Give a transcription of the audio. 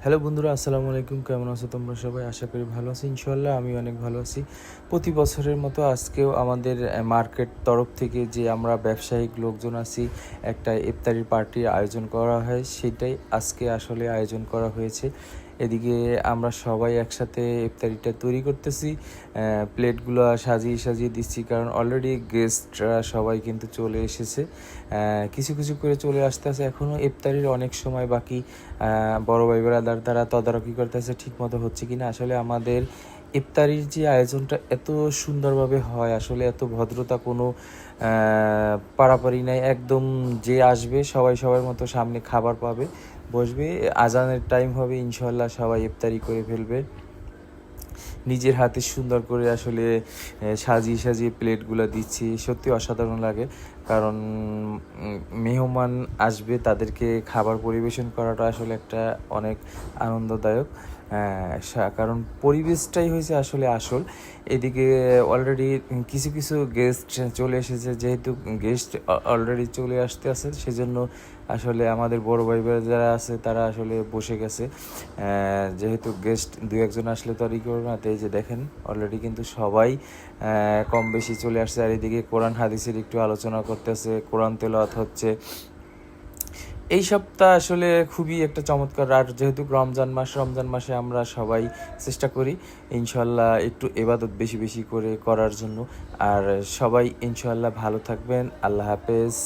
Hello বন্ধুরা, আসসালামু আলাইকুম। কেমন আছো তোমরা সবাই? আশা করি ভালো আছি। ইনশাআল্লাহ আমি অনেক ভালো আছি। প্রতি বছরের মতো আজকেও আমাদের মার্কেট তরফ থেকে যে আমরা ব্যবসায়িক লোকজন আছি, একটা ইফতারি পার্টির আয়োজন করা হয়, সেটাই আজকে আসলে আয়োজন করা হয়েছে। এদিকে আমরা সবাই একসাথে ইফতারিটা তৈরি করতেছি। প্লেটগুলো সাজিয়ে সাজিয়ে দিচ্ছি, কারণ অলরেডি গেস্টরা সবাই কিন্তু চলে এসেছে। কিছু কিছু করে চলে আসতেছে, এখনও ইফতারির অনেক সময় বাকি। বড় ভাই ব্রাদার তারা তদারকি করতেছে ঠিকমতো হচ্ছে কি না। আসলে আমাদের ইফতারির যে আয়োজনটা এত সুন্দরভাবে হয়, আসলে এত ভদ্রতা কোনো পারাপারি নাই। একদম যে আসবে সবাই সবার মতো সামনে খাবার পাবে, বসবে, আজানের টাইম হবে, ইনশাল্লাহ সবাই ইফতারি করে ফেলবে। নিজের হাতে সুন্দর করে আসলে সাজিয়ে সাজিয়ে প্লেটগুলো দিচ্ছি, সত্যি অসাধারণ লাগে। কারণ মেহমান আসবে, তাদেরকে খাবার পরিবেশন করাটা আসলে একটা অনেক আনন্দদায়ক। কারণ পরিবেশটাই হয়েছে আসলে আসল। এদিকে অলরেডি কিছু কিছু গেস্ট চলে এসেছে, যেহেতু গেস্ট অলরেডি চলে আসতে আছে, সেজন্য আসলে আমাদের বড় ভাই যারা আছে তারা আসলে বসে গেছে। যেহেতু গেস্ট দু একজন আসলে তো আর ই করবে না, তো এই যে দেখেন অলরেডি কিন্তু সবাই কম বেশি চলে আসছে। আর এদিকে কোরআন হাদিসের একটু আলোচনা করতেছে, কোরআন তেলাওয়াত হচ্ছে। এই সপ্তাহ আসলে খুবই একটা চমৎকার। আর যেহেতু রমজান মাসে আমরা সবাই চেষ্টা করি ইনশাল্লাহ একটু ইবাদত বেশি বেশি করে করার জন্য। আর সবাই ইনশাল্লাহ ভালো থাকবেন। আল্লাহ হাফেজ।